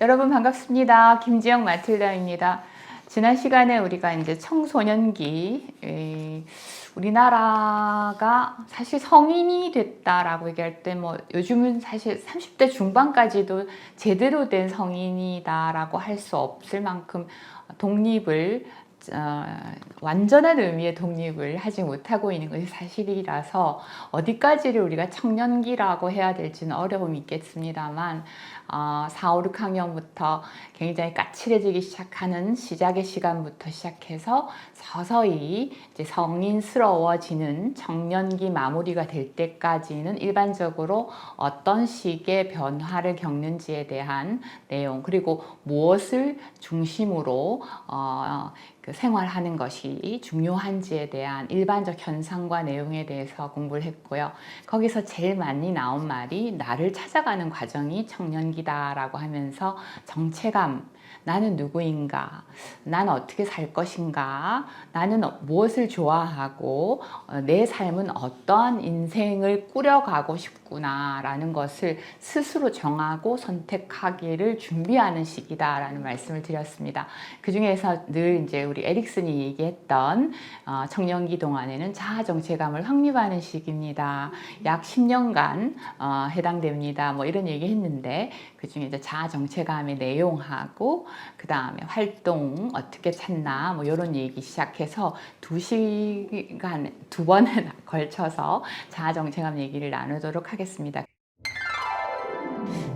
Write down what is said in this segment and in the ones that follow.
여러분 반갑습니다. 김지영 마틸다입니다. 지난 시간에 우리가 이제 청소년기, 우리나라가 사실 성인이 됐다라고 얘기할 때 뭐 요즘은 사실 30대 중반까지도 제대로 된 성인이다라고 할 수 없을 만큼 독립을 완전한 의미의 독립을 하지 못하고 있는 것이 사실이라서 어디까지를 우리가 청년기라고 해야 될지는 어려움이 있겠습니다만 4, 5, 6학년부터 굉장히 까칠해지기 시작하는 시작의 시간부터 시작해서 서서히 이제 성인스러워지는 청년기 마무리가 될 때까지는 일반적으로 어떤 식의 변화를 겪는지에 대한 내용, 그리고 무엇을 중심으로 생활하는 것이 중요한지에 대한 일반적 현상과 내용에 대해서 공부를 했고요. 거기서 제일 많이 나온 말이 나를 찾아가는 과정이 청년기다라고 하면서 정체감, 나는 누구인가? 나는 어떻게 살 것인가? 나는 무엇을 좋아하고 내 삶은 어떠한 인생을 꾸려가고 싶구나라는 것을 스스로 정하고 선택하기를 준비하는 시기다라는 말씀을 드렸습니다. 그 중에서 늘 이제 우리 에릭슨이 얘기했던 청년기 동안에는 자아 정체감을 확립하는 시기입니다. 약 10년간 해당됩니다. 뭐 이런 얘기 했는데 그 중에 이제 자아 정체감의 내용하고 그 다음에 활동 어떻게 찾나 뭐 이런 얘기 시작해서 2시간 2번에 걸쳐서 자아 정체감 얘기를 나누도록 하겠습니다.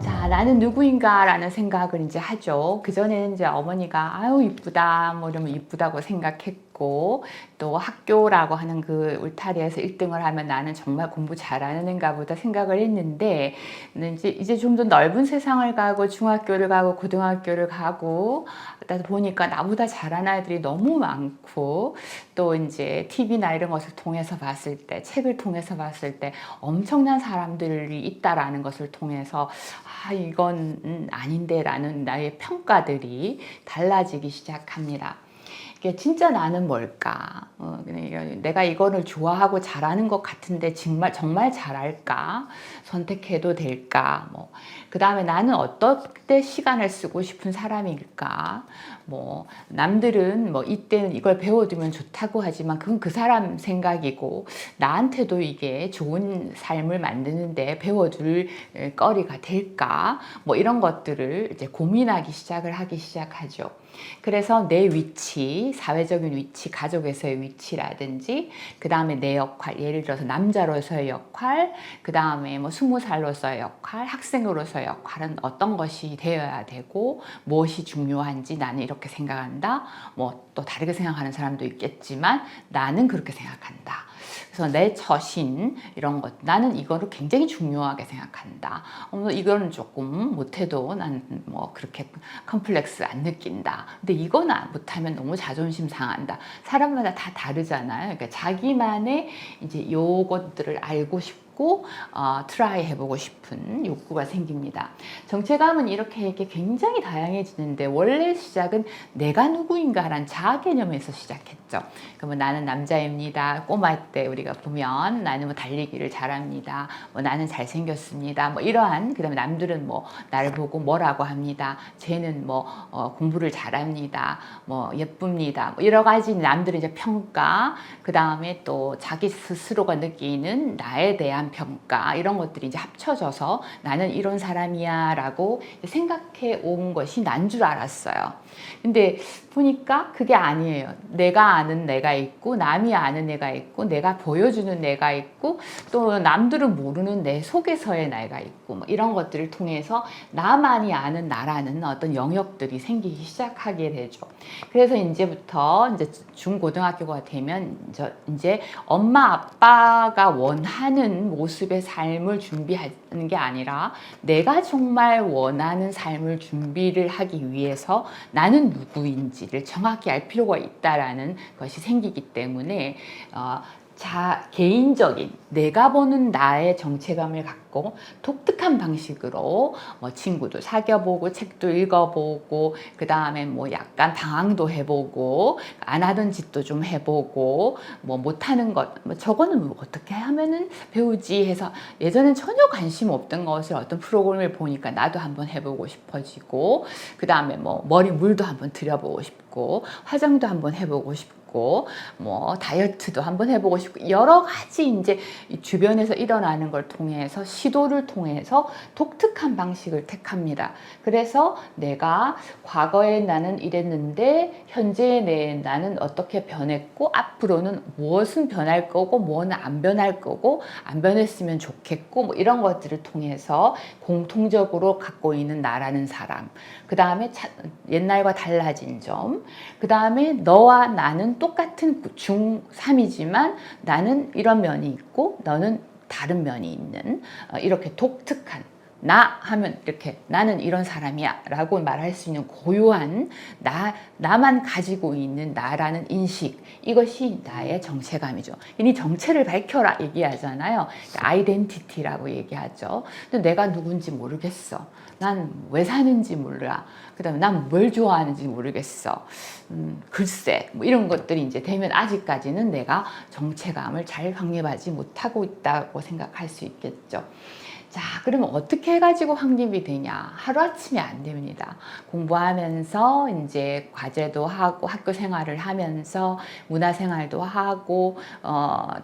자, 나는 누구인가 라는 생각을 이제 하죠. 그전에는 이제 어머니가 아유 이쁘다 뭐 이러면 이쁘다고 생각했고, 또 학교라고 하는 그 울타리에서 1등을 하면 나는 정말 공부 잘하는 애인가 보다 생각을 했는데, 이제 좀 더 넓은 세상을 가고 중학교를 가고 고등학교를 가고 그러다 보니까 나보다 잘하는 아이들이 너무 많고, 또 이제 TV나 이런 것을 통해서 봤을 때, 책을 통해서 봤을 때 엄청난 사람들이 있다라는 것을 통해서 이건 아닌데 라는 나의 평가들이 달라지기 시작합니다. 진짜 나는 뭘까? 내가 이거를 좋아하고 잘하는 것 같은데 정말 잘할까? 선택해도 될까? 그 다음에 나는 어떻게 시간을 쓰고 싶은 사람일까? 남들은 이때는 이걸 배워두면 좋다고 하지만 그건 그 사람 생각이고, 나한테도 이게 좋은 삶을 만드는데 배워둘 거리가 될까? 이런 것들을 이제 고민하기 하기 시작하죠. 그래서 내 위치, 사회적인 위치, 가족에서의 위치라든지, 그 다음에 내 역할, 예를 들어서 남자로서의 역할, 그 다음에 20살로서의 역할, 학생으로서의 역할은 어떤 것이 되어야 되고, 무엇이 중요한지 나는 이렇게 생각한다. 또 다르게 생각하는 사람도 있겠지만 나는 그렇게 생각한다. 그래서 내 처신 이런 것, 나는 이거를 굉장히 중요하게 생각한다. 이거는 조금 못해도 나는 그렇게 컴플렉스 안 느낀다. 근데 이거는 못하면 너무 자존심 상한다. 사람마다 다 다르잖아요. 그러니까 자기만의 이제 요것들을 알고 싶고 트라이 해보고 싶은 욕구가 생깁니다. 정체감은 이렇게 굉장히 다양해지는데, 원래 시작은 내가 누구인가라는 자아 개념에서 시작했죠. 그러면 나는 남자입니다. 꼬마 때 우리가 보면 나는 달리기를 잘합니다. 나는 잘생겼습니다. 이러한, 그 다음에 남들은 나를 보고 뭐라고 합니다. 쟤는 공부를 잘합니다. 예쁩니다. 여러 가지 남들의 이제 평가, 그 다음에 또 자기 스스로가 느끼는 나에 대한 평가, 이런 것들이 이제 합쳐져서 나는 이런 사람이야 라고 생각해 온 것이 난 줄 알았어요. 근데 보니까 그게 아니에요. 내가 아는 내가 있고, 남이 아는 내가 있고, 내가 보여주는 내가 있고, 또 남들은 모르는 내 속에서의 내가 있고, 이런 것들을 통해서 나만이 아는 나라는 어떤 영역들이 생기기 시작하게 되죠. 그래서 이제부터 이제 중고등학교가 되면 이제 엄마 아빠가 원하는 모습의 삶을 준비하는 게 아니라 내가 정말 원하는 삶을 준비를 하기 위해서 나는 누구인지를 정확히 알 필요가 있다라는 것이 생기기 때문에 개인적인 내가 보는 나의 정체감을 갖고 독특한 방식으로 뭐 친구도 사귀어보고 책도 읽어보고 그 다음에 뭐 약간 방황도 해보고 안 하던 짓도 좀 해보고 뭐 못하는 것 뭐 저거는 뭐 어떻게 하면은 배우지 해서 예전엔 전혀 관심 없던 것을 어떤 프로그램을 보니까 나도 한번 해보고 싶어지고 그 다음에 뭐 머리 물도 한번 들여보고 싶고 화장도 한번 해보고 싶고 뭐 다이어트도 한번 해보고 싶고 여러 가지 이제 주변에서 일어나는 걸 통해서 시도를 통해서 독특한 방식을 택합니다. 그래서 내가 과거에 나는 이랬는데 현재의 나는 어떻게 변했고 앞으로는 무엇은 변할 거고 무엇은 안 변할 거고 안 변했으면 좋겠고 뭐 이런 것들을 통해서 공통적으로 갖고 있는 나라는 사람, 그 다음에 옛날과 달라진 점, 그 다음에 너와 나는 똑같은 중3이지만 나는 이런 면이 있고 너는 다른 면이 있는 이렇게 독특한 나 하면 이렇게 나는 이런 사람이야 라고 말할 수 있는 고유한 나만 가지고 있는 나라는 인식, 이것이 나의 정체감이죠. 이 정체를 밝혀라 얘기하잖아요. 아이덴티티라고 얘기하죠. 근데 내가 누군지 모르겠어. 난 왜 사는지 몰라. 그 다음에 난 뭘 좋아하는지 모르겠어. 글쎄 뭐 이런 것들이 이제 되면 아직까지는 내가 정체감을 잘 확립하지 못하고 있다고 생각할 수 있겠죠. 자, 그러면 어떻게 해가지고 확립이 되냐? 하루아침에 안 됩니다. 공부하면서 이제 과제도 하고 학교 생활을 하면서 문화생활도 하고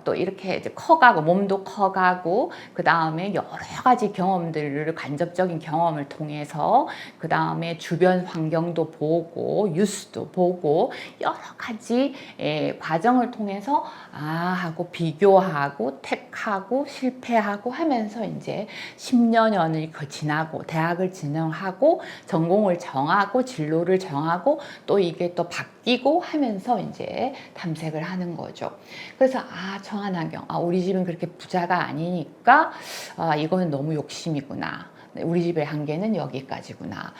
또 이렇게 이제 커가고 몸도 커가고 그 다음에 여러 가지 경험들을 간접적인 경험을 통해서 그 다음에 주변 환경도 보고 뉴스도 보고 여러 가지 과정을 통해서 하고 비교하고 택하고 실패하고 하면서 이제 10년을 지나고 대학을 진학하고 전공을 정하고 진로를 정하고 또 이게 또 바뀌고 하면서 이제 탐색을 하는 거죠. 그래서 청아나경, 우리 집은 그렇게 부자가 아니니까 이거는 너무 욕심이구나. 우리 집의 한계는 여기까지구나.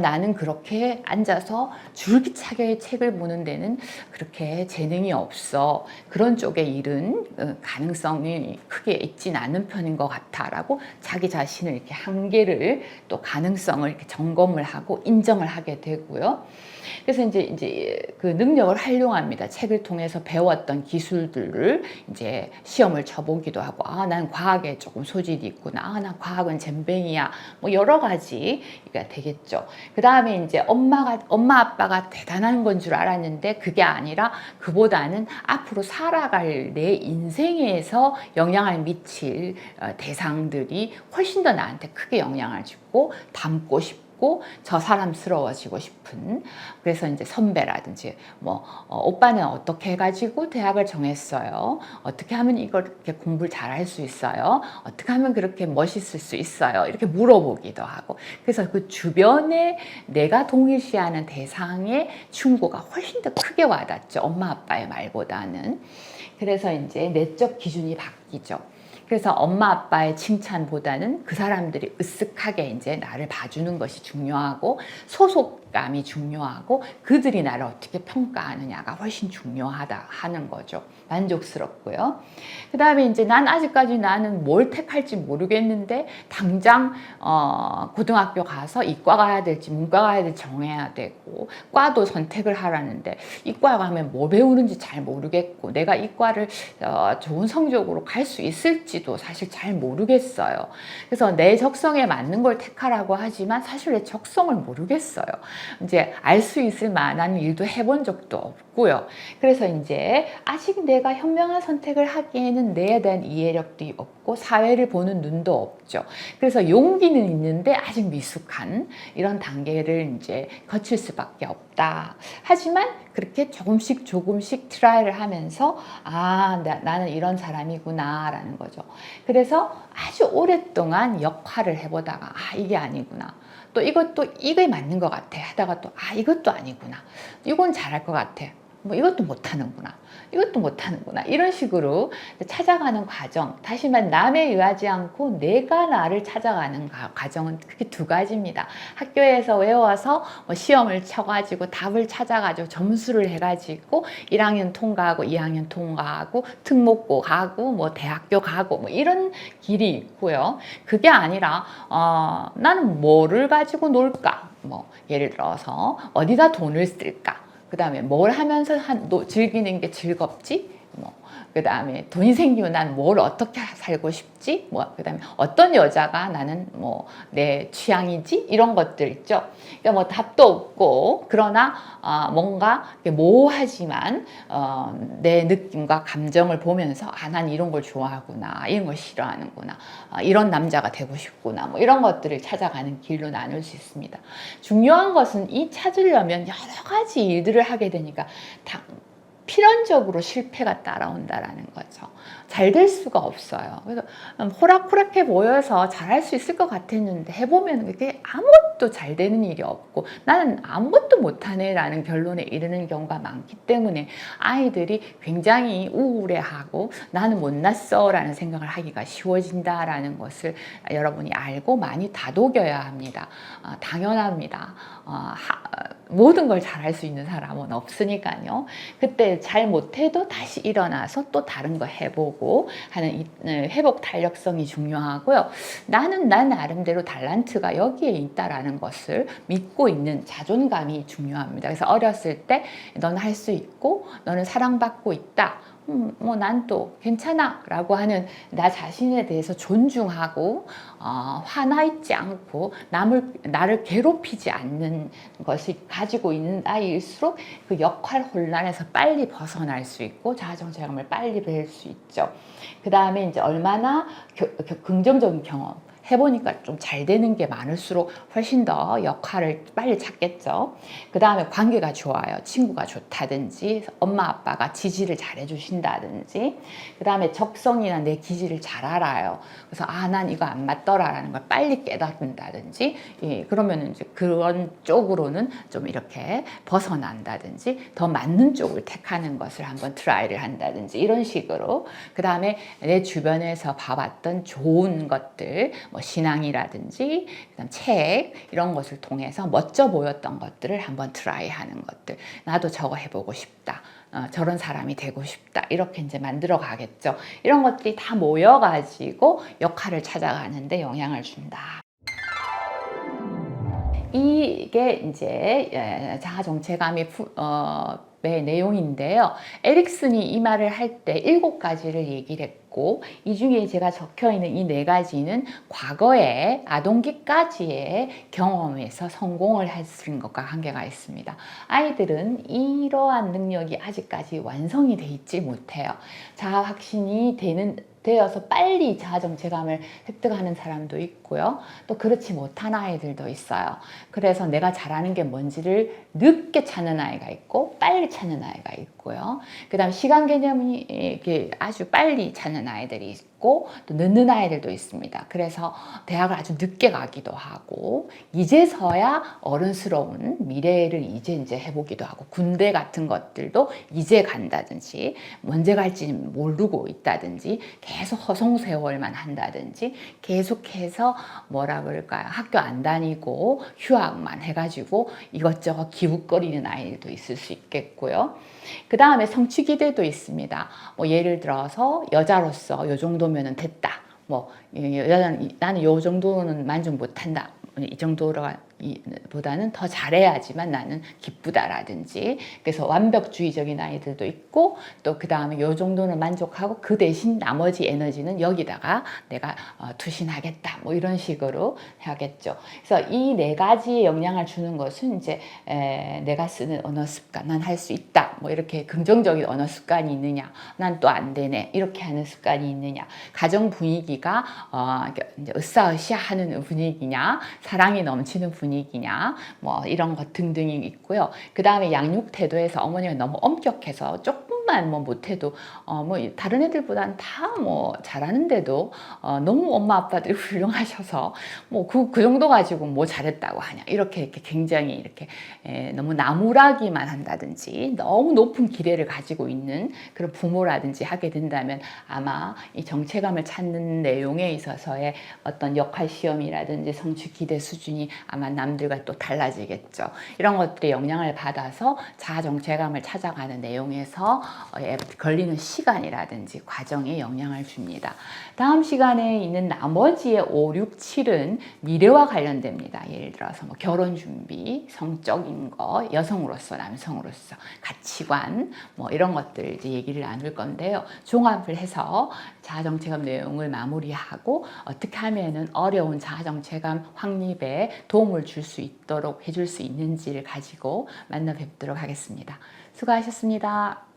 나는 그렇게 앉아서 줄기차게 책을 보는 데는 그렇게 재능이 없어. 그런 쪽의 일은 가능성이 크게 있진 않은 편인 것 같아. 라고 자기 자신을 이렇게 한계를 또 가능성을 이렇게 점검을 하고 인정을 하게 되고요. 그래서 이제 그 능력을 활용합니다. 책을 통해서 배웠던 기술들을 이제 시험을 쳐보기도 하고, 난 과학에 조금 소질이 있구나. 난 과학은 젬병이야. 뭐 여러 가지가 되겠죠. 그 다음에 이제 엄마 아빠가 대단한 건 줄 알았는데 그게 아니라 그보다는 앞으로 살아갈 내 인생에서 영향을 미칠 대상들이 훨씬 더 나한테 크게 영향을 주고 담고 싶고 저 사람스러워지고 싶은, 그래서 이제 선배라든지 뭐 오빠는 어떻게 해가지고 대학을 정했어요? 어떻게 하면 이걸 이렇게 공부를 잘할 수 있어요? 어떻게 하면 그렇게 멋있을 수 있어요? 이렇게 물어보기도 하고, 그래서 그 주변에 내가 동일시하는 대상의 충고가 훨씬 더 크게 와닿죠. 엄마 아빠의 말보다는. 그래서 이제 내적 기준이 바뀌죠. 그래서 엄마 아빠의 칭찬보다는 그 사람들이 으쓱하게 이제 나를 봐주는 것이 중요하고 소속감이 중요하고 그들이 나를 어떻게 평가하느냐가 훨씬 중요하다 하는 거죠. 만족스럽고요. 그 다음에 이제 아직까지 나는 뭘 택할지 모르겠는데 당장 고등학교 가서 이과 가야 될지 문과 가야 될지 정해야 되고 과도 선택을 하라는데 이과 가면 뭐 배우는지 잘 모르겠고 내가 이과를 좋은 성적으로 갈 수 있을지도 사실 잘 모르겠어요. 그래서 내 적성에 맞는 걸 택하라고 하지만 사실 내 적성을 모르겠어요. 이제 알 수 있을 만한 일도 해본 적도 없고요. 그래서 이제 아직 내가 현명한 선택을 하기에는 내에 대한 이해력도 없고 사회를 보는 눈도 없죠. 그래서 용기는 있는데 아직 미숙한 이런 단계를 이제 거칠 수밖에 없다. 하지만 그렇게 조금씩 트라이를 하면서 나는 이런 사람이구나 라는 거죠. 그래서 아주 오랫동안 역할을 해보다가 이게 아니구나. 또 이게 맞는 것 같아 하다가 또 이것도 아니구나. 이건 잘할 것 같아. 뭐 이것도 못하는구나. 이것도 못하는구나. 이런 식으로 찾아가는 과정. 다시 말 남에 의하지 않고 내가 나를 찾아가는 과정은 크게 두 가지입니다. 학교에서 외워서 뭐 시험을 쳐가지고 답을 찾아가지고 점수를 해가지고 1학년 통과하고 2학년 통과하고 특목고 가고 뭐 대학교 가고 뭐 이런 길이 있고요. 그게 아니라 나는 뭐를 가지고 놀까? 뭐 예를 들어서 어디다 돈을 쓸까? 그 다음에 뭘 하면서 즐기는 게 즐겁지? 뭐, 그 다음에 돈이 생기면 난 뭘 어떻게 살고 싶지? 뭐, 그 다음에 어떤 여자가 나는 뭐 내 취향이지? 이런 것들 있죠. 그러니까 뭐 답도 없고, 그러나 뭔가 모호하지만 내 느낌과 감정을 보면서 난 이런 걸 좋아하구나, 이런 걸 싫어하는구나, 이런 남자가 되고 싶구나, 뭐 이런 것들을 찾아가는 길로 나눌 수 있습니다. 중요한 것은 이 찾으려면 여러 가지 일들을 하게 되니까 필연적으로 실패가 따라온다라는 거죠. 잘 될 수가 없어요. 그래서 호락호락해 보여서 잘할 수 있을 것 같았는데 해보면 그게 아무것도 잘 되는 일이 없고 나는 아무것도 못하네 라는 결론에 이르는 경우가 많기 때문에 아이들이 굉장히 우울해하고 나는 못났어 라는 생각을 하기가 쉬워진다라는 것을 여러분이 알고 많이 다독여야 합니다. 당연합니다. 모든 걸 잘할 수 있는 사람은 없으니까요. 그때 잘 못해도 다시 일어나서 또 다른 거 해보고 하는 회복 탄력성이 중요하고요. 나는 난 나름대로 달란트가 여기에 있다라는 것을 믿고 있는 자존감이 중요합니다. 그래서 어렸을 때 너는 할 수 있고 너는 사랑받고 있다. 뭐 난 또 괜찮아 라고 하는 나 자신에 대해서 존중하고 화나 있지 않고 나를 괴롭히지 않는 것을 가지고 있는 아이일수록 그 역할 혼란에서 빨리 벗어날 수 있고 자아정체감을 빨리 배울 수 있죠. 그 다음에 이제 얼마나 긍정적인 경험 해보니까 좀 잘 되는 게 많을수록 훨씬 더 역할을 빨리 찾겠죠. 그 다음에 관계가 좋아요. 친구가 좋다든지 엄마 아빠가 지지를 잘 해주신다든지 그 다음에 적성이나 내 기질을 잘 알아요. 그래서 난 이거 안 맞더라라는 걸 빨리 깨닫는다든지 그러면 이제 그런 쪽으로는 좀 이렇게 벗어난다든지 더 맞는 쪽을 택하는 것을 한번 트라이를 한다든지 이런 식으로 그 다음에 내 주변에서 봐왔던 좋은 것들 뭐 신앙이라든지 그다음 책 이런 것을 통해서 멋져 보였던 것들을 한번 트라이하는 것들 나도 저거 해보고 싶다. 저런 사람이 되고 싶다. 이렇게 이제 만들어 가겠죠. 이런 것들이 다 모여가지고 역할을 찾아가는데 영향을 준다. 이게 이제 자아 정체감의 내용인데요. 에릭슨이 이 말을 할 때 7가지를 얘기를 했고 이 중에 제가 적혀 있는 이 4가지는 과거에 아동기까지의 경험에서 성공을 했을 것과 관계가 있습니다. 아이들은 이러한 능력이 아직까지 완성이 돼 있지 못해요. 자아 확신이 되어서 빨리 자아정체감을 획득하는 사람도 있고요. 또 그렇지 못한 아이들도 있어요. 그래서 내가 잘하는 게 뭔지를 늦게 찾는 아이가 있고 빨리 찾는 아이가 있고요. 그 다음 시간 개념이 이렇게 아주 빨리 찾는 아이들이 있고 또 늦는 아이들도 있습니다. 그래서 대학을 아주 늦게 가기도 하고 이제서야 어른스러운 미래를 이제 해보기도 하고 군대 같은 것들도 이제 간다든지 언제 갈지 모르고 있다든지 계속 허송세월만 한다든지 계속해서 뭐라 그럴까요? 학교 안 다니고 휴학만 해가지고 이것저것 기웃거리는 아이들도 있을 수 있겠고요. 그 다음에 성취 기대도 있습니다. 뭐 예를 들어서 여자로서 요 정도면 됐다. 뭐 나는 요 정도는 만족 못한다. 이 정도가 보다는 더 잘해야지만 나는 기쁘다라든지 그래서 완벽주의적인 아이들도 있고 또 그 다음에 요 정도는 만족하고 그 대신 나머지 에너지는 여기다가 내가 투신하겠다 뭐 이런 식으로 하겠죠. 그래서 이 4가지의 영향을 주는 것은 이제 내가 쓰는 언어 습관 난 할 수 있다 뭐 이렇게 긍정적인 언어 습관이 있느냐 난 또 안 되네 이렇게 하는 습관이 있느냐 가정 분위기가 이제 으쌰으쌰하는 분위기냐 사랑이 넘치는 분위기냐 뭐 이런 것 등등이 있고요. 그 다음에 양육 태도에서 어머니가 너무 엄격해서 조금만 조금만 뭐 못해도 뭐 다른 애들보다는 다 뭐 잘하는데도 너무 엄마 아빠들이 훌륭하셔서 뭐 그 정도 가지고 뭐 잘했다고 하냐 이렇게 굉장히 이렇게 너무 나무라기만 한다든지 너무 높은 기대를 가지고 있는 그런 부모라든지 하게 된다면 아마 이 정체감을 찾는 내용에 있어서의 어떤 역할 시험이라든지 성취 기대 수준이 아마 남들과 또 달라지겠죠. 이런 것들이 영향을 받아서 자아 정체감을 찾아가는 내용에서 걸리는 시간이라든지 과정에 영향을 줍니다. 다음 시간에 있는 나머지의 5, 6, 7은 미래와 관련됩니다. 예를 들어서 뭐 결혼 준비, 성적인 거, 여성으로서, 남성으로서, 가치관, 뭐 이런 것들 이제 얘기를 나눌 건데요. 종합을 해서 자아정체감 내용을 마무리하고 어떻게 하면은 어려운 자아정체감 확립에 도움을 줄 수 있도록 해줄 수 있는지를 가지고 만나 뵙도록 하겠습니다. 수고하셨습니다.